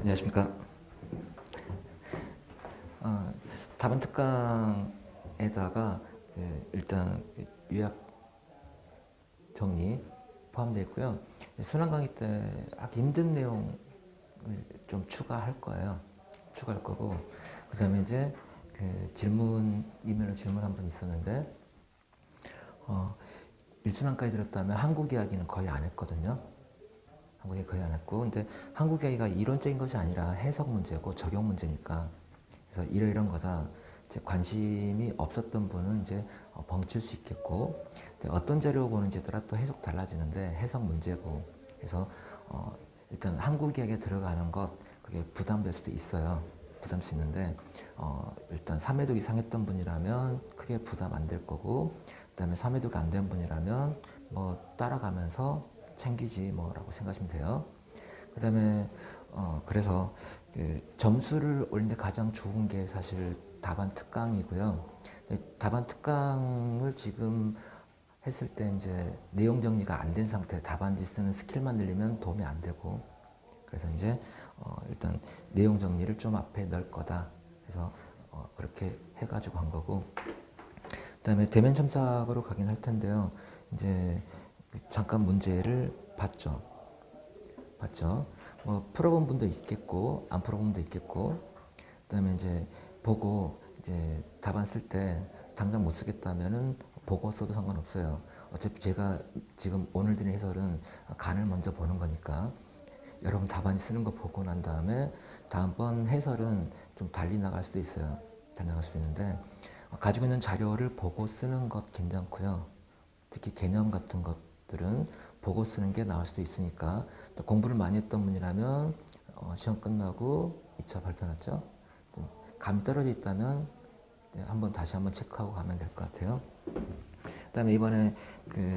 안녕하십니까. 어, 답안 특강에다가 일단 요약 정리 포함되어 있고요. 순환 강의 때 하기 힘든 내용을 좀 추가할 거예요. 추가할 거고, 그 다음에 이제 이메일로 질문 한 번 있었는데, 일순환까지 들었다면 한국 이야기는 거의 안 했거든요. 한국 이야기 거의 안 했고, 근데 한국 이야기가 이론적인 것이 아니라 해석 문제고 적용 문제니까, 그래서 이런 거다. 이제 관심이 없었던 분은 이제 벙칠 수 있겠고, 어떤 자료 보는지에 따라 또 해석 달라지는데 해석 문제고, 그래서 일단 한국 이야기에 들어가는 것 그게 부담될 수도 있어요. 부담 수 있는데 일단 3회독 이상 했던 분이라면 크게 부담 안 될 거고, 그다음에 3회독이 안 된 분이라면 뭐 따라가면서 챙기지 뭐라고 생각하시면 돼요. 그다음에 그래서 점수를 올리는데 가장 좋은 게 사실 답안 특강이고요. 답안 특강을 지금 했을 때 이제 내용 정리가 안 된 상태, 답안지 쓰는 스킬만 늘리면 도움이 안 되고, 그래서 이제 일단 내용 정리를 좀 앞에 넣을 거다. 그래서 그렇게 해가지고 한 거고, 그다음에 대면 첨삭으로 가긴 할 텐데요. 이제 잠깐 문제를 봤죠. 뭐 풀어본 분도 있겠고 안 풀어본 분도 있겠고, 그다음에 이제 보고 이제 답안 쓸 때 당장 못 쓰겠다면은 보고 써도 상관없어요. 어차피 제가 지금 오늘 드린 해설은 간을 먼저 보는 거니까 여러분 답안 쓰는 거 보고 난 다음에 다음번 해설은 좀 달리 나갈 수도 있어요. 달리 나갈 수도 있는데 가지고 있는 자료를 보고 쓰는 것 괜찮고요. 특히 개념 같은 것들은 보고 쓰는 게 나을 수도 있으니까, 공부를 많이 했던 분이라면 시험 끝나고 2차 발표 났죠? 좀 감이 떨어져 있다면 다시 한번 체크하고 가면 될 것 같아요. 그다음에 이번에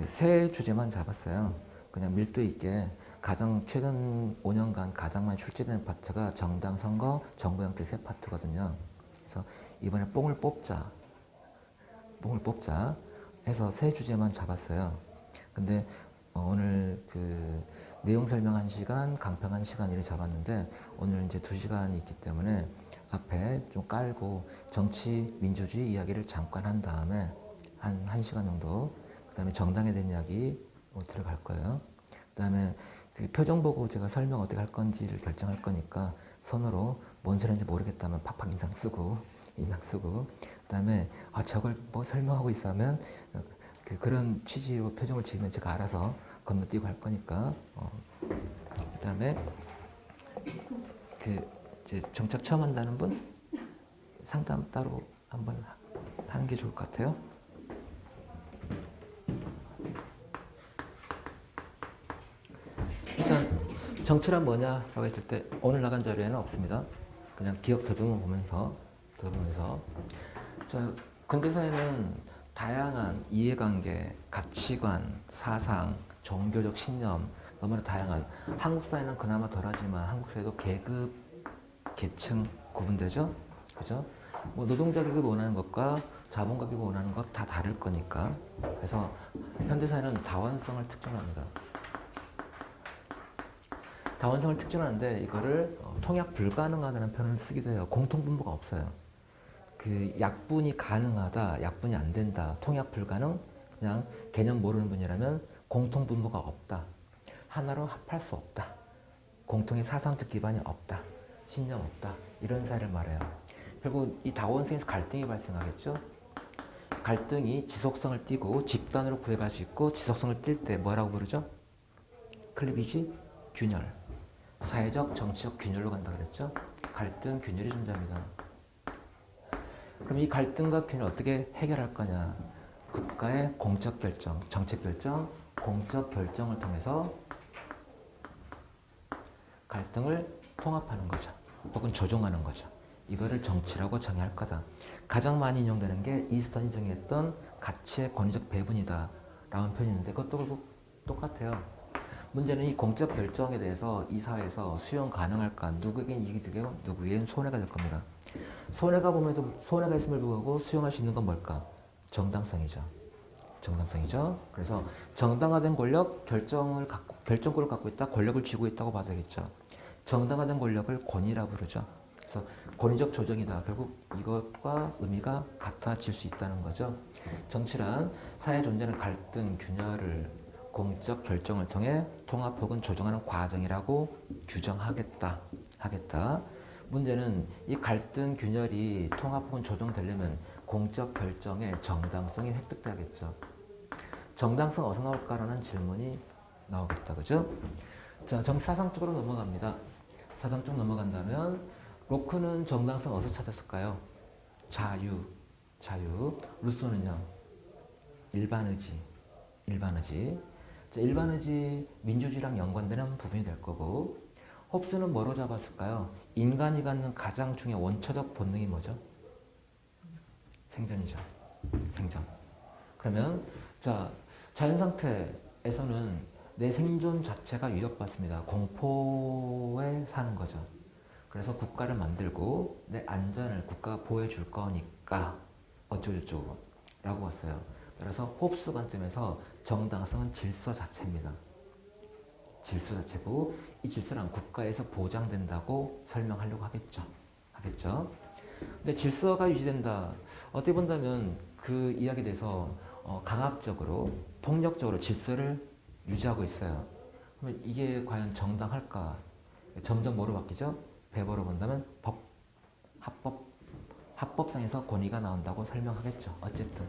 새 주제만 잡았어요. 그냥 밀도 있게 가장 최근 5년간 가장 많이 출제된 파트가 정당 선거, 정부 형태 세 파트거든요. 그래서 이번에 뽕을 뽑자 해서 새 주제만 잡았어요. 근데 오늘 내용 설명 1시간, 강평 1시간 이렇게 잡았는데 오늘 이제 2시간이 있기 때문에 앞에 좀 깔고 정치, 민주주의 이야기를 잠깐 한 다음에 한 1시간 정도, 그 다음에 정당에 대한 이야기 들어갈 거예요. 그 다음에 표정 보고 제가 설명 어떻게 할 건지를 결정할 거니까 손으로 뭔 소리인지 모르겠다면 팍팍 인상 쓰고, 그다음에 저걸 뭐 설명하고 있으면 그런 취지로 표정을 지으면 제가 알아서 건너뛰고 할 거니까. 그다음에 이제 정착 처음 한다는 분 상담 따로 한번 하는 게 좋을 것 같아요. 일단 정치란 뭐냐라고 했을 때 오늘 나간 자료에는 없습니다. 그냥 기억 더듬어 보면서 자, 근대사회는 다양한 이해관계, 가치관, 사상, 종교적 신념, 너무나 다양한, 한국 사회는 그나마 덜하지만 한국 사회도 계급, 계층 구분되죠? 그죠? 뭐 노동자 계급이 원하는 것과 자본가 계급이 원하는 것 다 다를 거니까. 그래서 현대사회는 다원성을 특징합니다. 다원성을 특징하는데 이거를 통약 불가능하다는 표현을 쓰기도 해요. 공통분모가 없어요. 약분이 가능하다, 약분이 안 된다, 통약 불가능, 그냥 개념 모르는 분이라면 공통분모가 없다, 하나로 합할 수 없다, 공통의 사상적 기반이 없다, 신념 없다, 이런 사회를 말해요. 결국 이 다원성에서 갈등이 발생하겠죠. 갈등이 지속성을 띠고 집단으로 구해갈 수 있고, 지속성을 띌 때 뭐라고 부르죠? 클리비지, 균열, 사회적 정치적 균열로 간다 그랬죠. 갈등, 균열이 존재합니다. 그럼 이 갈등과 균을 어떻게 해결할 거냐? 국가의 공적 결정, 정책 결정, 공적 결정을 통해서 갈등을 통합하는 거죠. 혹은 조정하는 거죠. 이거를 정치라고 정의할 거다. 가장 많이 인용되는 게 이스턴이 정의했던 가치의 권위적 배분이다 라는 표현인데, 그것도 똑같아요. 문제는 이 공적 결정에 대해서 이 사회에서 수용 가능할까? 누구에겐 이익이 되고 누구에겐 손해가 될 겁니다. 손해가 있음을 불구하고 수용할 수 있는 건 뭘까? 정당성이죠. 그래서 정당화된 권력, 결정권을 갖고 있다, 권력을 쥐고 있다고 봐도 되겠죠. 정당화된 권력을 권위라고 부르죠. 그래서 권위적 조정이다. 결국 이것과 의미가 같아질 수 있다는 거죠. 정치란 사회에 존재하는 갈등, 균열을 공적 결정을 통해 통합 혹은 조정하는 과정이라고 규정하겠다. 하겠다. 문제는 이 갈등, 균열이 통합 혹은 조정되려면 공적 결정의 정당성이 획득돼야겠죠. 정당성 어디서 나올까라는 질문이 나오겠다. 그죠? 자, 사상 쪽으로 넘어갑니다. 사상 쪽 넘어간다면 로크는 정당성 어디서 찾았을까요? 자유. 루소는요? 일반의지. 자, 일반의지, 민주주의랑 연관되는 부분이 될 거고, 홉스는 뭐로 잡았을까요? 인간이 갖는 가장 중요한 원초적 본능이 뭐죠? 생존이죠. 생존. 그러면 자, 자연 상태에서는 내 생존 자체가 위협받습니다. 공포에 사는 거죠. 그래서 국가를 만들고 내 안전을 국가가 보호해 줄 거니까 어쩌고저쩌고 라고 왔어요. 그래서 홉스 관점에서 정당성은 질서 자체입니다. 질서 자체고 이 질서란 국가에서 보장된다고 설명하려고 하겠죠. 근데 질서가 유지된다. 어떻게 본다면 그 이야기에 대해서 강압적으로 폭력적으로 질서를 유지하고 있어요. 그러면 이게 과연 정당할까? 점점 뭐로 바뀌죠? 배보로 본다면 합법상에서 권위가 나온다고 설명하겠죠. 어쨌든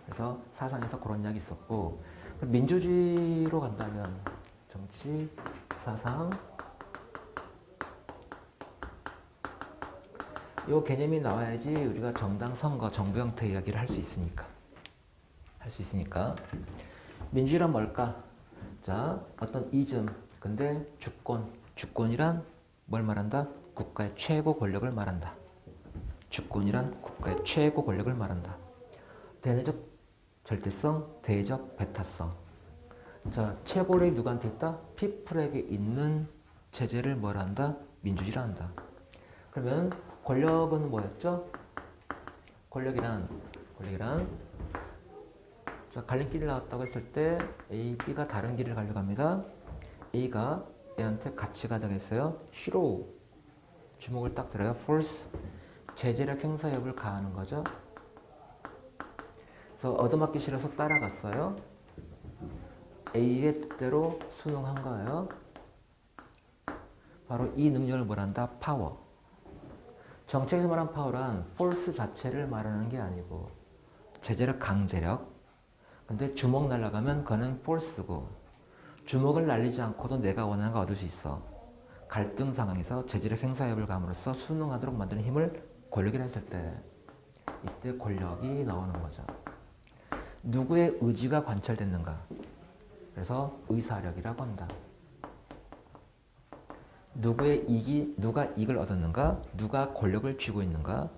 그래서 사상에서 그런 이야기 있었고, 민주주의로 간다면 정치, 사상, 이 개념이 나와야지 우리가 정당, 선거, 정부 형태 이야기를 할 수 있으니까. 민주주의란 뭘까? 자, 어떤 이즘. 근데 주권이란 뭘 말한다? 국가의 최고 권력을 말한다. 주권이란 국가의 최고 권력을 말한다. 대내적 절대성, 대외적 배타성. 자, 최고력이 누구한테 있다? 피플에게 있는 체제를 뭘 한다? 민주주의라 한다. 그러면 권력은 뭐였죠? 권력이란 자, 갈림길을 나왔다고 했을 때 A, B가 다른 길을 가려고 합니다. A가 얘한테 같이 가자고 했어요. 싫어. 주먹을 딱 들어요. force. 제재력 행사 여부를 가하는 거죠. 그래서 얻어맞기 싫어서 따라갔어요. A의 뜻대로 순응한 거예요. 바로 이 능력을 뭐란다? 파워. 정책에서 말한 파워란 force 자체를 말하는 게 아니고 제재력, 강제력. 근데 주먹 날아가면 그거는 force고, 주먹을 날리지 않고도 내가 원하는 거 얻을 수 있어. 갈등 상황에서 제재력 행사 여부를 감으로써 순응하도록 만드는 힘을 권력이라 했을 때, 이때 권력이 나오는 거죠. 누구의 의지가 관철됐는가? 그래서 의사력이라고 한다. 누가 이익을 얻었는가? 누가 권력을 쥐고 있는가?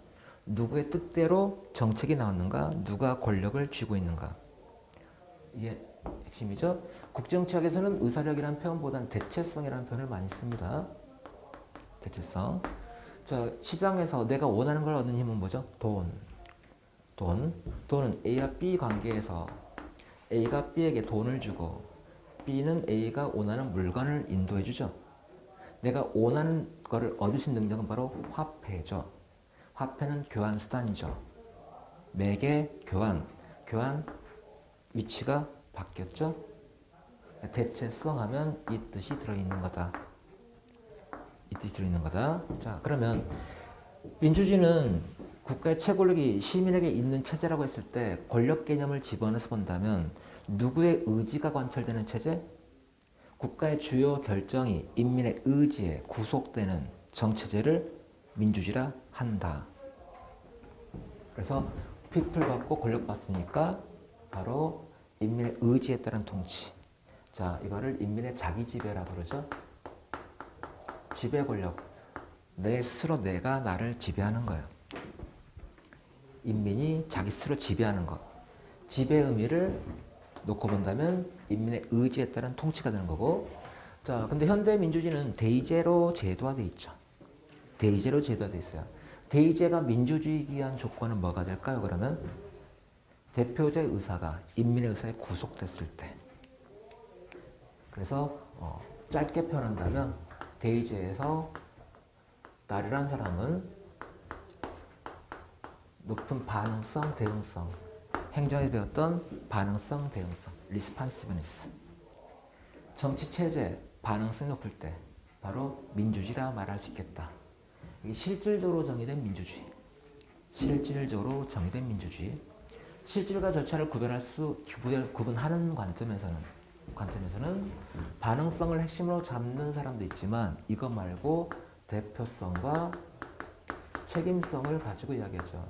누구의 뜻대로 정책이 나왔는가? 누가 권력을 쥐고 있는가? 이게 핵심이죠. 국정치학에서는 의사력이라는 표현보다는 대체성이라는 표현을 많이 씁니다. 대체성. 자, 시장에서 내가 원하는 걸 얻는 힘은 뭐죠? 돈은 A와 B 관계에서 A가 B에게 돈을 주고 B는 A가 원하는 물건을 인도해 주죠. 내가 원하는 거를 얻을 수 있는 능력은 바로 화폐죠. 화폐는 교환 수단이죠. 매개, 교환 위치가 바뀌었죠. 대체성하면 이 뜻이 들어있는 거다. 자, 그러면 민주주의는 국가의 최권력이 시민에게 있는 체제라고 했을 때 권력 개념을 집어넣어서 본다면 누구의 의지가 관철되는 체제? 국가의 주요 결정이 인민의 의지에 구속되는 정체제를 민주주의라 한다. 그래서 피플 받고 권력 받으니까 바로 인민의 의지에 따른 통치. 자, 이거를 인민의 자기 지배라 부르죠. 지배 권력. 내 스스로 내가 나를 지배하는 거예요. 인민이 자기 스스로 지배하는 것. 지배 의미를 놓고 본다면 인민의 의지에 따른 통치가 되는 거고. 자, 근데 현대 민주주의는 대의제로 제도화돼 있죠. 대의제로 제도화돼 있어요. 대의제가 민주주의이기 위한 조건은 뭐가 될까요? 그러면 대표자의 의사가 인민의 의사에 구속됐을 때. 그래서 짧게 표현한다면 대의제에서 나리란 사람은 높은 반응성, 대응성, 행정에 배웠던 반응성, 대응성, 리스판시브니스. 정치 체제 반응성이 높을 때 바로 민주주의라 말할 수 있겠다. 이게 실질적으로 정의된 민주주의. 실질적으로 정의된 민주주의. 실질과 절차를 구분하는 관점에서는 반응성을 핵심으로 잡는 사람도 있지만 이거 말고 대표성과 책임성을 가지고 이야기하죠.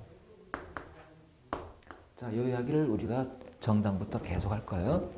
자, 이 이야기를 우리가 정당부터 계속 할 거예요.